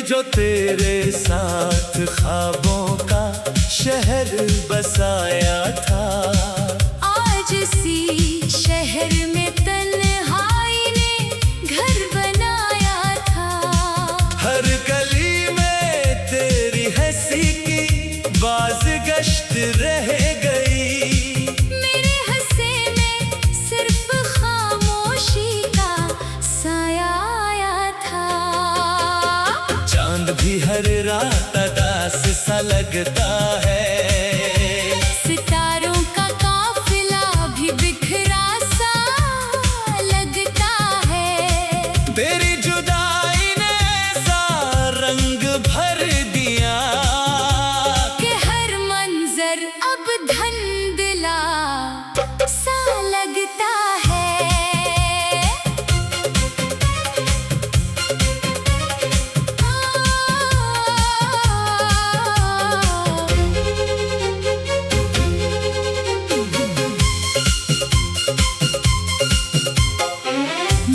जो तेरे साथ ख्वाबों का शहर बसाया था। आज सी शहर में तन्हाई ने घर बनाया था। हर गली में तेरी हंसी की बाज़गश्त रह गई। मेरे हंसे में सिर्फ खामोशी का साया आया था। चांद भी हर रात उदास सा लगता है। सितारों का काफिला भी बिखरा सा लगता है। तेरी जुदाई ने ऐसा रंग भर दिया कि हर मंजर अब धुंधला सा लगता है।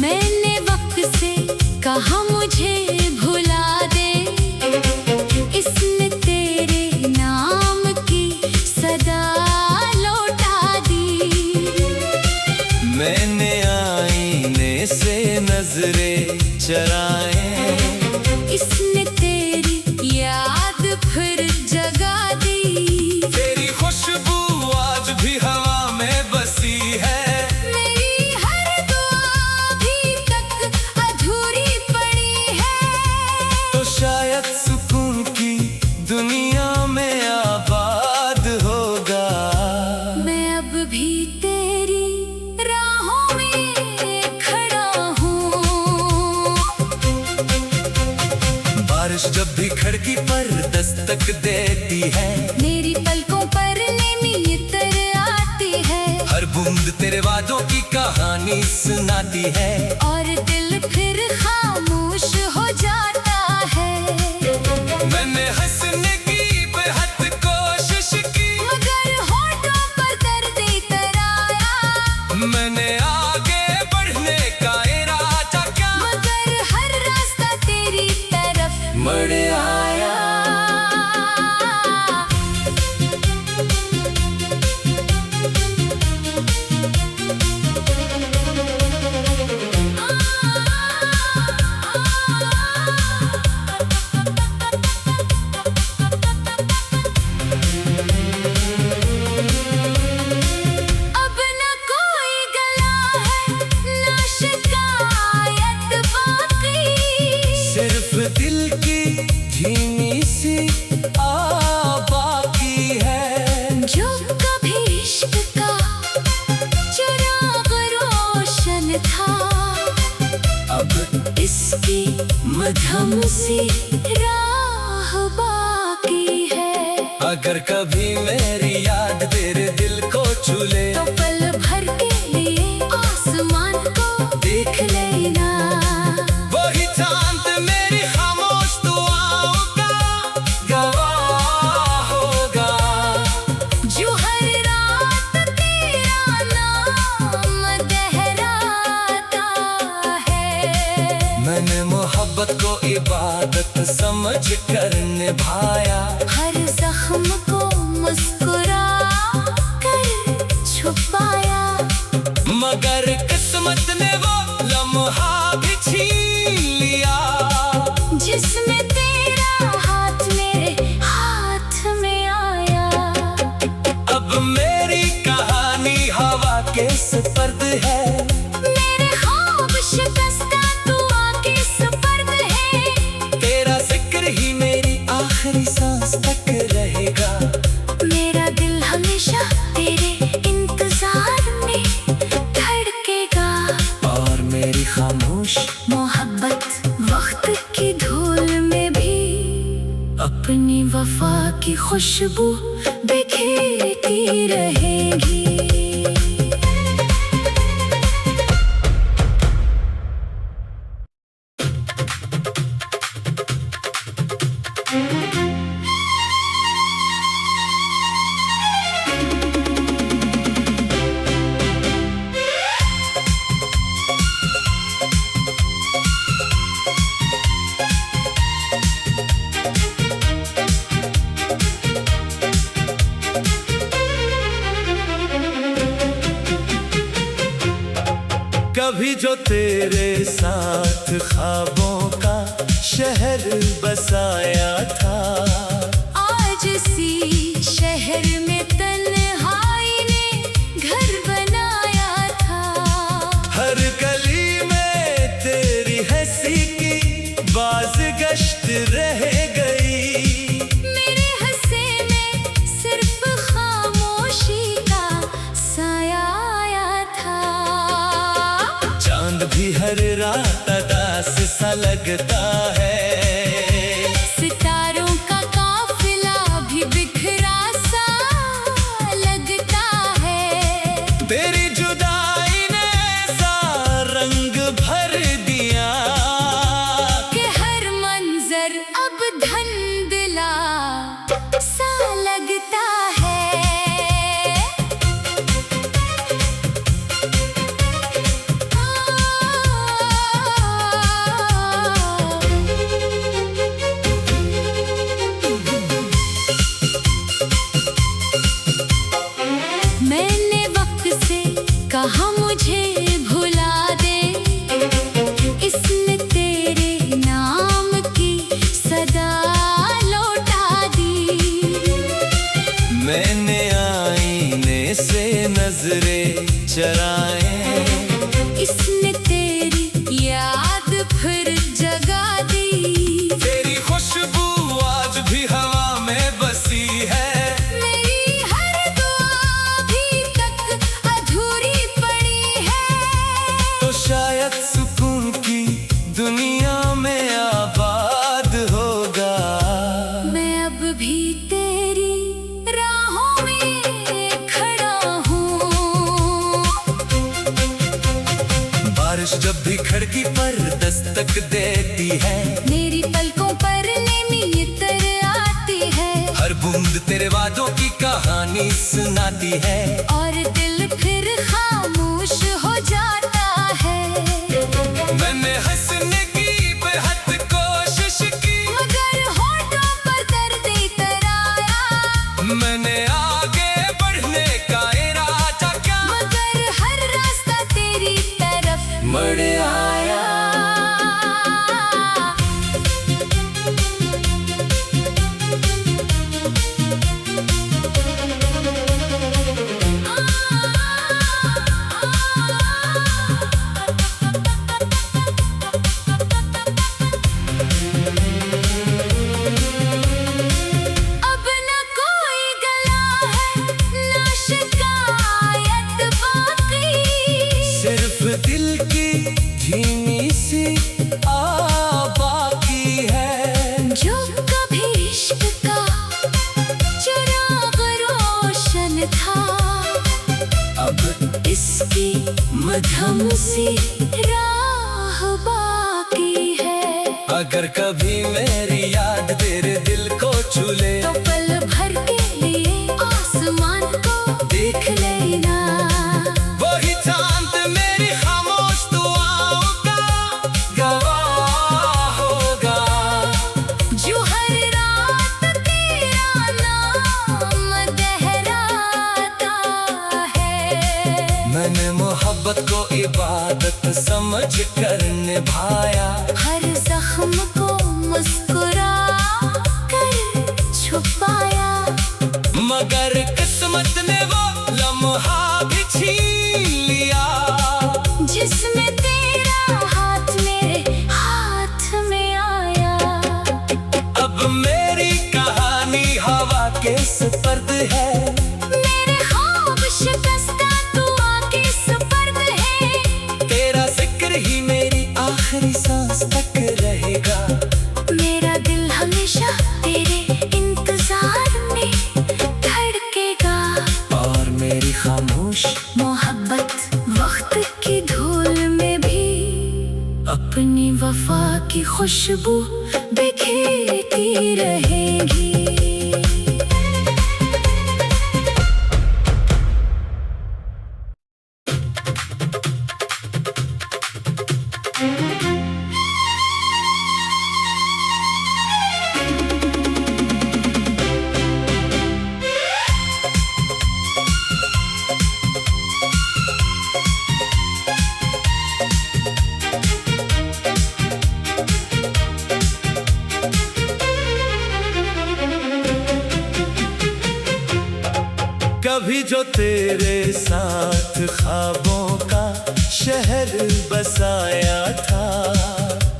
मैंने वक्त से कहा मुझे भुला दे। इसने तेरे नाम की सदा लौटा दी। मैंने आईने से नजरें चराए। इसने तेरी याद फिर जगा दी। तेरी खुशबू आज भी हवा में बसी है। मेरी हर दुआ अभी तक अधूरी पड़ी है। तो शायद सुकून की दुनिया में आबाद होगा। मैं अब भी तेरी राहों में खड़ा हूँ। बारिश जब भी खिड़की पर दस्तक देती है। मेरी पलकों पर नैनी इतर आती है। हर बूंद तेरे वादों की कहानी सुनाती है। और दिल फिर खामोश हो जाता है। मैंने हंसने की बेहद कोशिश की। मगर होठों पर दर्द इतर आया। मैंने आगे बढ़ने का इरादा किया। मगर हर रास्ता तेरी तरफ मुड़ आया। अब न कोई गला है न शिकायत बाकी। सिर्फ दिल की धीमी सी बाकी है। जो कभी इश्क का चिराग रोशन था। अब इसकी मध्यम सी राह बाकी है। अगर कभी मेरी याद तेरे दिल को छू ले। तो पल भर के लिए आसमान को देख लेना। वही चांद मेरी खामोश दुआओं का गवाह होगा। जो हर रात तेरा नाम दोहराता है। मैंने मोहब्बत को इबादत समझ कर निभाया। हर जख्म को मुस्कुरा कर छुपाया। मगर किस्मत ने वो लम्हा भी छीन लिया। जिसमें तेरा हाथ मेरे हाथ में आया। अब मेरी कहानी हवा के सुपर्द है। मेरे ख्वाब शिकस्ता दुआ के सुपर्द है। तेरा जिक्र ही मेरी आखिरी सांस तक रहेगा। मेरा दिल हमेशा तेरे इंतजार में धड़केगा। और मेरी खामोश मोहब्बत वक्त की धूल में भी अपनी वफा की खुशबू बिखेरती रहेगी। कभी जो तेरे साथ ख्वाबों का शहर बसाया था। आज इसी शहर में तन्हाई ने घर बनाया था। हर गली में तेरी हंसी की बाज़गश्त रह गई। मेरे हंसे में सिर्फ खामोशी का साया आया था। चांद भी हर रात अदास सा लगता है। सितारों का काफिला भी बिखरा सा लगता है। तेरी जुदाई ने ऐसा रंग भर दिया कि हर मंजर अब धुंधला सा लगता है। मैंने वक्त से कहा मुझे भुला दे। इसने तेरे नाम की सदा लौटा दी। मैंने आईने से नजरें चराए। इसने तेरी याद फिर जगा दी। तेरी खुशबू आज भी हवा में बसी है। मेरी हर दुआ अभी तक अधूरी पड़ी है। तो शायद सुकून की दुनिया में आबाद होगा। मैं अब भी तेरी राहों में खड़ा हूँ। बारिश जब भी खिड़की पर दस्तक देती है। मेरी पलकों पर नमी इतर आती है। हर बूंद तेरे वादों की कहानी सुनाती है। और दिल फिर खामोश हो जाता है। मैंने हंसने की बेहद कोशिश की। मगर होठों पर दर्द इतर आया। मैंने आगे बढ़ने का इरादा किया। मगर हर रास्ता तेरी तरफ मुड़ आया। अब न कोई गला है न शिकायत बाकी। सिर्फ दिल की धीमी सी बाकी है। जो कभी इश्क का चिराग रोशन था। अब इसकी मध्यम सी राह बाकी है। अगर कभी मेरी याद तेरे दिल को छूले। तो पल भर के लिए आसमान को देख लेना। वही चांद मेरी खामोश दुआओं का गवाह होगा। जो हर रात तेरा नाम दोहराता है। मैंने मोहब्बत को इबादत समझ कर निभाया। हर जख्म को मुस्कुरा कर छुपाया। मगर किस्मत ने वो लम्हा भी छीन लिया। जिसमें तेरा हाथ मेरे हाथ में आया। अब मेरी कहानी हवा के सुपर्द है। मेरे ख्वाब शिकस्ता तू आके सुपर्द है। तेरा जिक्र ही मेरी आखिरी सांस तक रहेगा। मेरा दिल हमेशा तेरे इंतजार में धड़केगा। और मेरी खामोश मोहब्बत वक्त की धूल में भी अपनी वफा की खुशबू बिखेरती रहेगी। कभी जो तेरे साथ ख्वाबों का शहर बसाया था,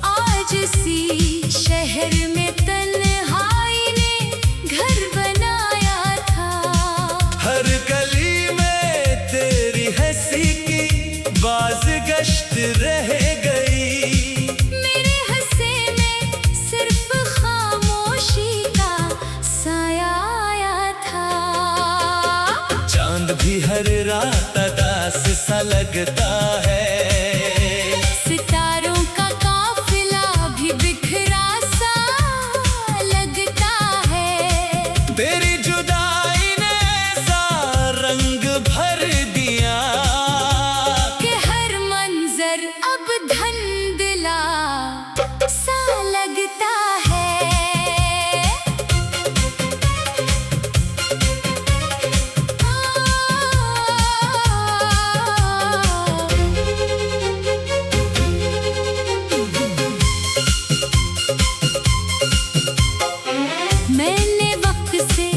आज इसी शहर में तन्हाई ने घर बनाया था। हर गली में तेरी हंसी की बाज़गश्त रह गई। मेरे हंसे में सिर्फ खामोशी का साया आया था। चांद भी हर रात अदास सा लगता है, सितारों का काफिला भी बिखरा सा लगता है। तेरी जुदाई ने ऐसा रंग भर दिया कि हर मंजर अब धुंधला सा लगता है। मैंने वक्त से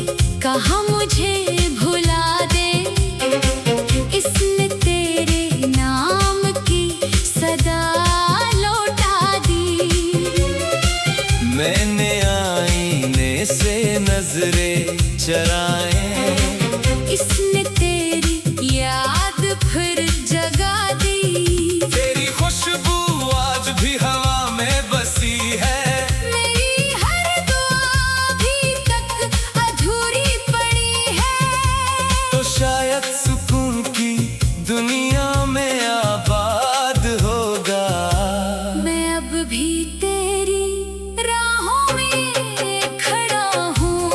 कहा मुझे भुला दे, इसने तेरे नाम की सदा लौटा दी। मैंने आईने से नजरें चराए, इसने तेरी याद फिर जगा दी। तेरी खुशबू आज भी हवा में बसी है। मेरी हर दुआ अभी तक अधूरी पड़ी है। तो शायद सुकून की दुनिया में आबाद होगा। मैं अब भी तेरी राहों में खड़ा हूँ।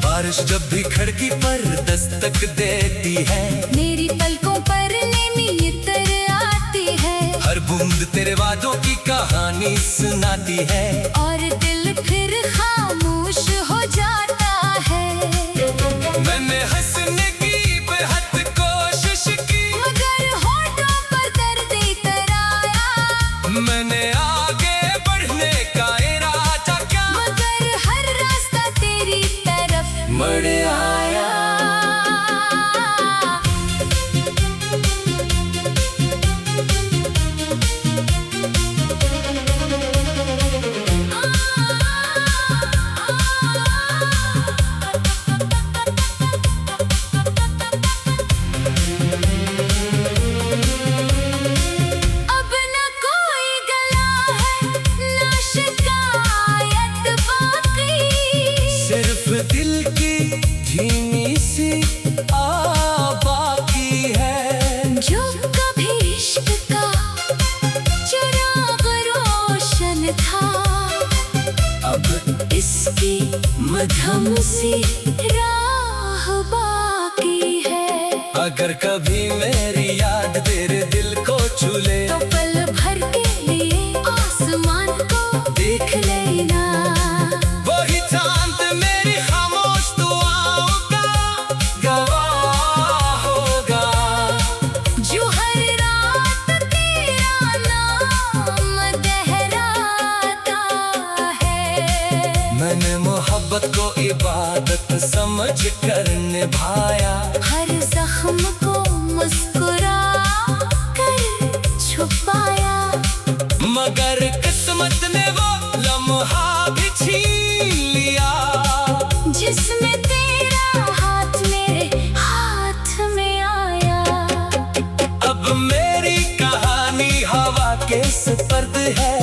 बारिश जब भी खिड़की पर दस्तक देती है, मेरी पलकों पर नमी तर आती है। हर बूंद तेरे वादों की कहानी सुनाती है। और दिल फिर खामोश हो जाता है। मैंने हंसने की बेहद कोशिश की, मगर होठों पर दर्द इतर आया। मैंने आगे बढ़ने का इरादा किया, मगर हर रास्ता तेरी तरफ मुड़ आया। अब न कोई गला है, न शिकायत बाकी। सिर्फ दिल की धीमी सी बाकी है। जो कभी इश्क का चिराग रोशन था, अब इसकी मध्यम सी राह बाकी है। अगर कभी मेरी याद तेरे दिल को छू ले, तो पल भर के लिए आसमान को देख लेना। वही चांद मेरी खामोश दुआओं का गवाह होगा। जो हर रात तेरा नाम दोहराता है। मैंने मोहब्बत को इबादत समझ कर निभाया। हर जख्म को मुस्कुरा कर छुपाया। मगर किस्मत ने वो लम्हा भी छीन लिया, जिसमें तेरा हाथ मेरे हाथ में आया। अब मेरी कहानी हवा के सुपर्द है।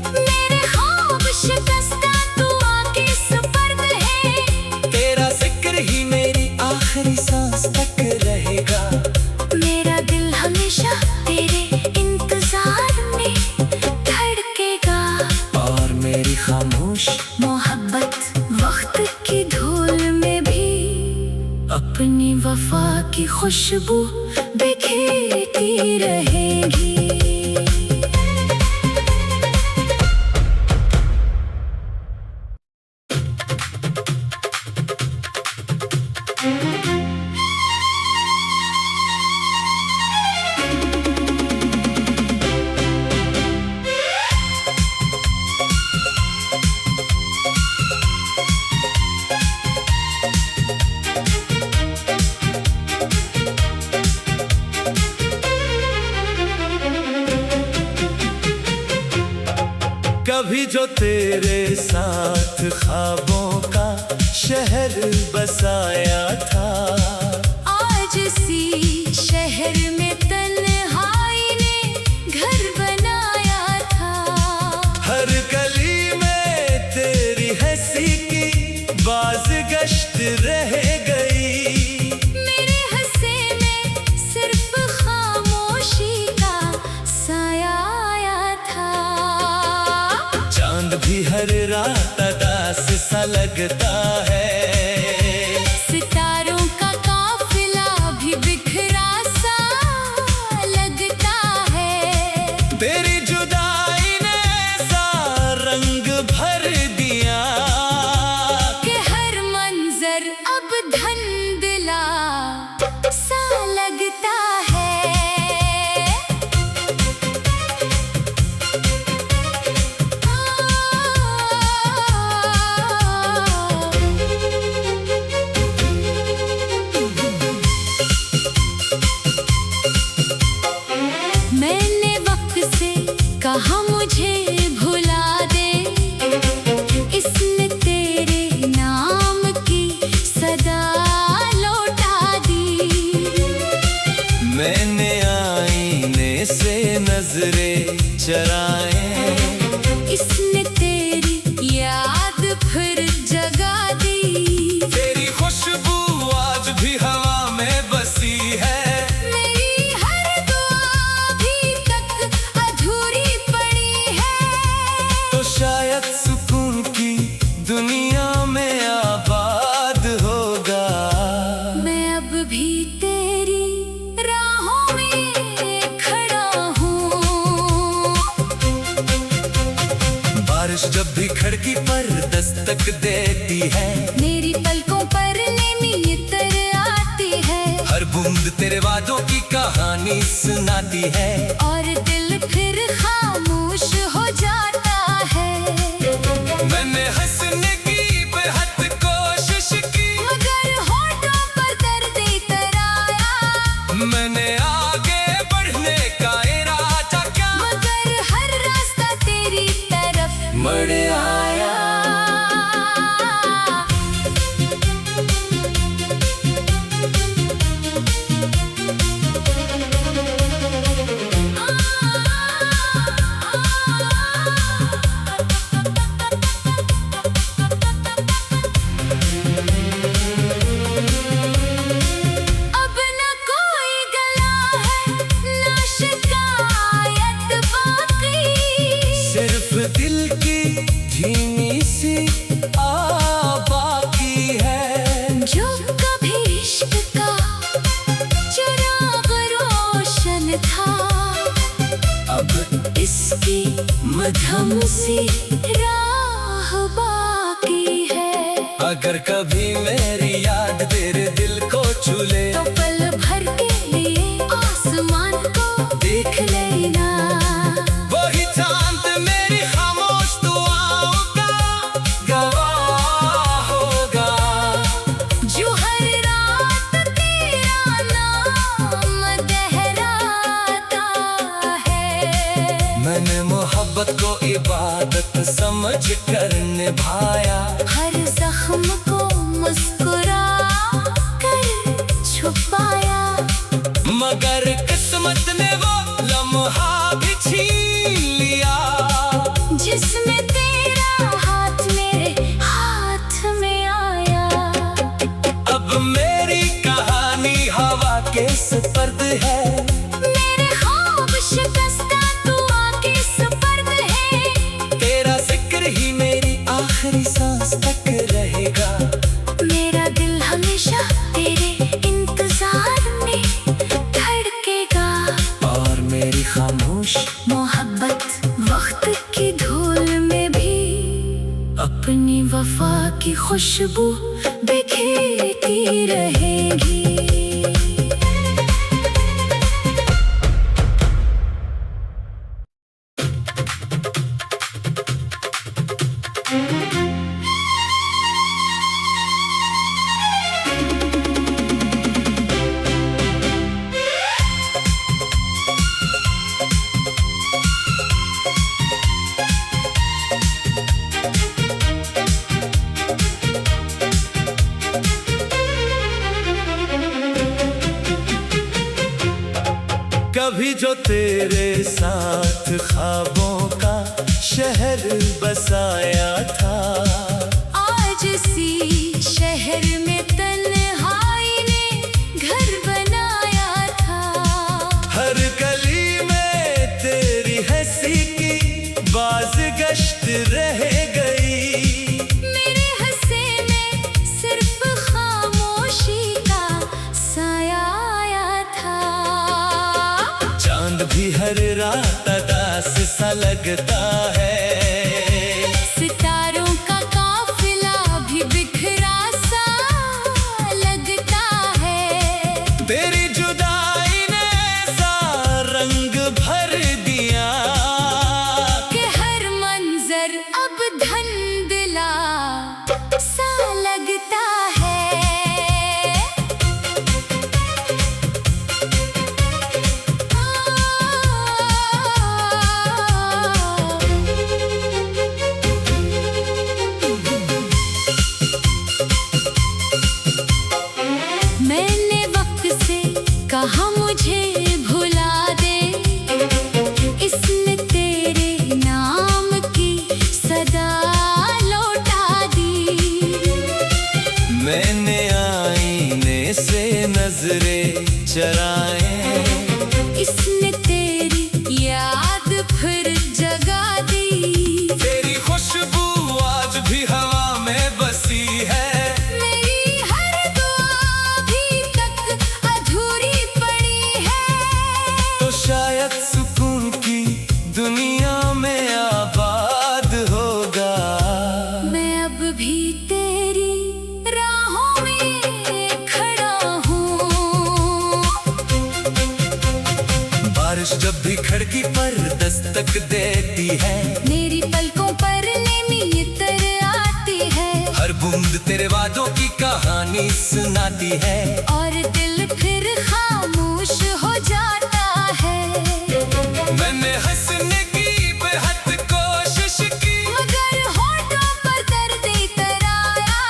मेरे ख्वाब शिकस्ता तू आके सुपर्द है। तेरा जिक्र ही मेरी आखिरी सांस तक रहेगा। मेरा दिल हमेशा तेरे इंतजार में धड़केगा। और मेरी खामोश मोहब्बत वक्त की धूल में भी अपनी वफा की खुशबू बिखेरती रहेगी। जो तेरे साथ ख्वाबों का शहर बसाया था। आज सी शहर में तन्हाई ने घर बनाया था। हर गली में तेरी हंसी की बाज़गश्त रह गई। मेरे हंसे में सिर्फ खामोशी का साया आया था। चांद भी हर रात अदास सा लगता है। सितारों का काफिला भी बिखरा सा लगता है। तेरी जुदाई ने ऐसा रंग भर दिया कि हर मंजर अब धुंधला सा लगता है। मैंने वक्त से कहा मुझे भुला दे। इसने तेरे नाम की सदा लौटा दी। मैंने आईने से नजरें चराए। इसने तेरी याद फिर जगा दी। तेरी खुशबू आज भी हवा में बसी है। मेरी हर दुआ अभी तक अधूरी पड़ी है। तो शायद सुकून की दुनिया में आबाद होगा। मैं अब भी तेरी राहों में खड़ा हूँ। बारिश जब भी खिड़की पर दस्तक देती है। मेरी पलकों पर नमी इतर आती है। हर बूंद तेरे वादों की कहानी सुनाती है। और दिल फिर खामोश हो जाता है। मैंने हंसने की बेहद कोशिश की। मगर होठों पर दर्द इतर आया। मैंने आगे बढ़ने का इरादा किया। मगर हर रास्ता तेरी तरफ मुड़ आया। अब न कोई गला है न शिकायत बाकी। सिर्फ दिल की धीमी सी बाकी है। जो कभी इश्क का चिराग रोशन था। अब इसकी मध्यम सी राह बाकी है। अगर कभी मेरी याद तेरे दिल को छूले तो पल भर के लिए आसमान को देख लेना। वही चांद मेरी खामोश दुआओं का गवाह होगा। जो हर रात तेरा नाम दोहराता है। मैंने मोहब्बत को इबादत समझ कर निभाया। हर जख्म को मुस्कुरा कर छुपाया। मगर किस्मत ने वो लम्हा भी छीन लिया। जिसमें तेरा हाथ मेरे हाथ में आया। अब मेरी कहानी हवा के सुपर्द है। मेरे ख्वाब शिकस्ता तू आके सुपर्द है। तेरा जिक्र ही मेरी आखिरी सांस तक रहेगा। मेरा दिल हमेशा तेरे इंतजार में धड़केगा। और मेरी खामोश मोहब्बत वक्त की धूल में भी अपनी वफा की खुशबू बिखेरती रहेगी। कभी जो तेरे साथ ख्वाबों का शहर बसाया था। आज सी शहर में तन्हाई ने घर बनाया था। हर गली में तेरी हंसी की बाज़गश्त रह गई। मेरे हंसे में सिर्फ खामोशी का साया आया था। चांद भी हर रात उदास सा लगता है। सितारों का काफिला भी बिखरा सा लगता है। तेरी जुदाई ने ऐसा रंग भर दिया कि हर मंजर अब धुंधला सा लगता है। मैंने वक्त से कहा मुझे भुला दे। इसने तेरे नाम की सदा लौटा दी। मैंने आईने से नजरें चराए। इसने तेरी याद फिर जगा दी। तेरी खुशबू आज भी हवा में बसी है। मेरी हर दुआ अभी तक अधूरी पड़ी है। तो शायद सुकून की दुनिया में आबाद होगा। मैं अब भी तेरी राहों में खड़ा हूँ। बारिश जब भी खिड़की पर दस्तक देती है। मेरी पलकों पर नेमी इतर आती है। हर बूंद तेरे वादों की कहानी सुनाती है। और दिल फिर खामोश हो जाता है। मैंने हंसने की बेहद कोशिश की। मगर होठों पर दर्द इतर आया।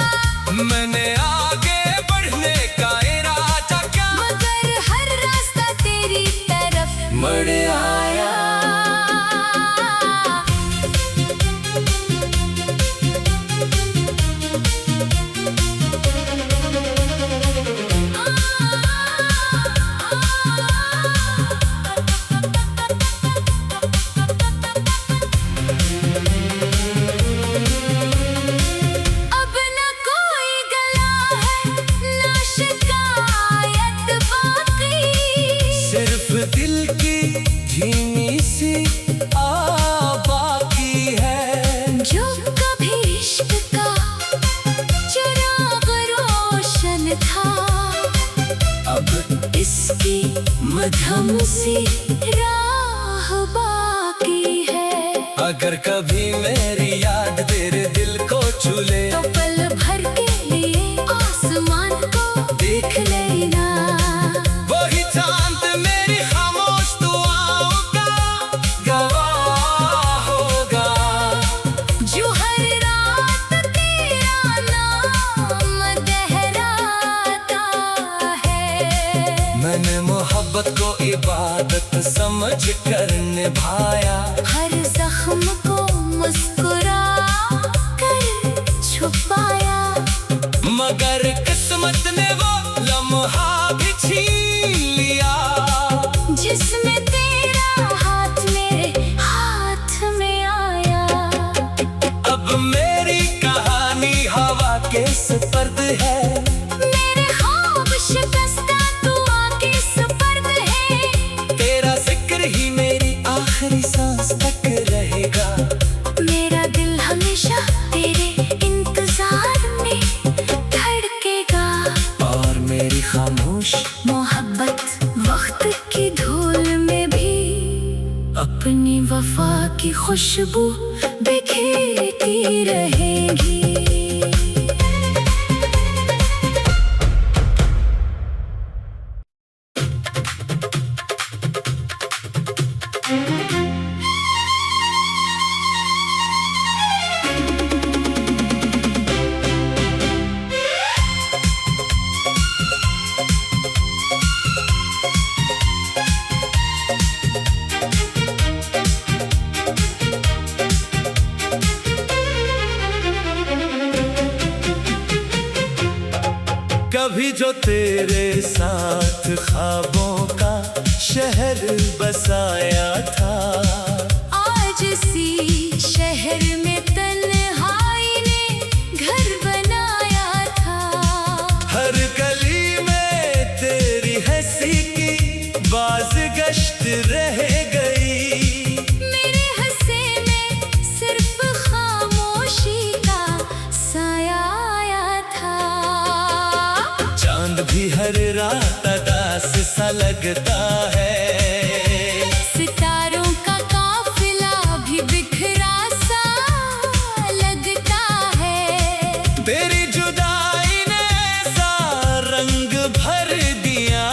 मैंने आगे बढ़ने का इरादा किया। मगर हर रास्ता तेरी तरफ मुड़ आया। अब न कोई गला है न शिकायत बाकी। सिर्फ दिल की धीमी सी बाकी है। जो कभी इश्क का चिराग रोशन था। अब इसकी मध्यम सी राह बाकी है। अगर कभी मेरी याद तेरे दिल को छू ले। तो पल भर के लिए आसमान को देख लेना। वही चांद मेरी खामोश दुआओं का गवाह होगा। जो हर रात तेरा नाम दोहराता है। मैंने मोहब्बत को इबादत समझ कर निभाया। हर जख्म को मुस्कुरा कर छुपाया। मगर किस्मत ने वो लम्हा भी छीन लिया। जिसमें तेरा हाथ मेरे हाथ में आया। अब मेरी कहानी हवा के सुपर्द है। मेरे ख्वाब शिकस्ता तू आके सुपर्द है। तेरा जिक्र ही मेरी आखिरी सांस तक रहेगा। मेरा दिल हमेशा तेरे इंतजार में धड़केगा। और मेरी खामोश मोहब्बत वक्त की धूल में भी अपनी वफा की खुशबू बिखेरती रहेगी। कभी जो तेरे साथ ख्वाबों का शहर बसाया था। आज सी शहर में तन्हाई ने घर बनाया था। हर गली में तेरी हंसी की बाज़गश्त रह गई। मेरे हंसे में सिर्फ खामोशी का साया आया था। चांद भी हर रात अदास सा लगता है। सितारों का काफिला भी बिखरा सा लगता है। तेरी जुदाई ने ऐसा रंग भर दिया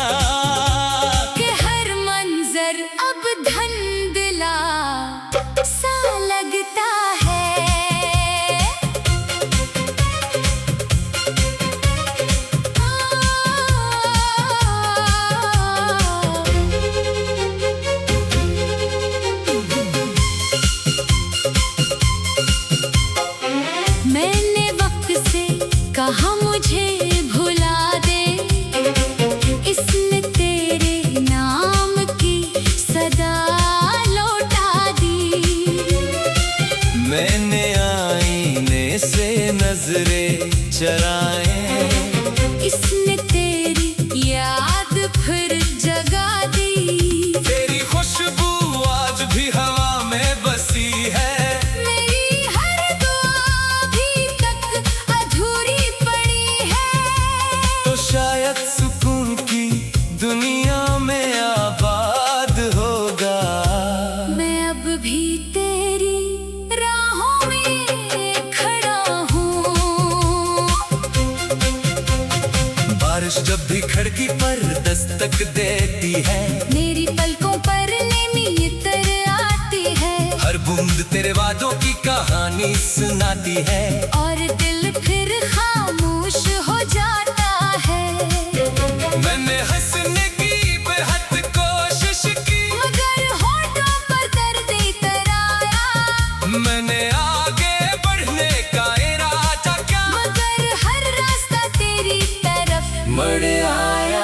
कि हर मंजर अब धुंधला सा लगता है। मैंने वक्त से कहा मुझे भुला दे। इसने तेरे नाम की सदा लौटा दी। मैंने आईने से नजरें चराए। इसने तेरी याद फिर जगा दी। तेरी खुशबू आज भी हवा में बसी है। मेरी हर दुआ अभी तक अधूरी पड़ी है। तो शायद सुकून की दुनिया में आबाद होगा। मैं अब भी तेरी राहों में खड़ा हूँ। बारिश जब भी खिड़की पर दस्तक देती है। मेरी पलकों पर नमी इतर आती है। हर बूंद तेरे वादों की कहानी सुनाती है। और दिल फिर खामोश हो जाता है। मैंने हंसने की बेहद कोशिश की, मगर होठों पर दर्द इतर आया। मैंने आगे बढ़ने का इरादा किया, मगर हर रास्ता तेरी तरफ मुड़ आया।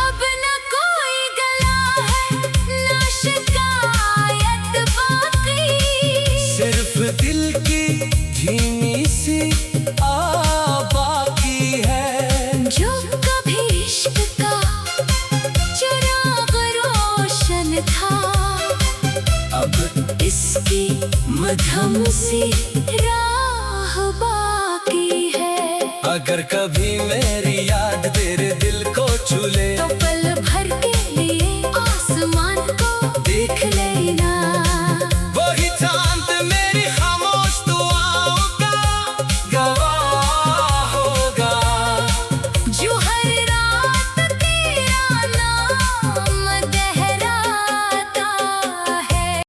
अब न कोई गला है न शिकायत बाकी। सिर्फ दिल की धीमी सी बाकी है। जो कभी इश्क का चिराग रोशन था। अब इसकी मध्यम सी राह बाकी है। अगर कभी मेरी याद तेरे दिल को छू ले, तो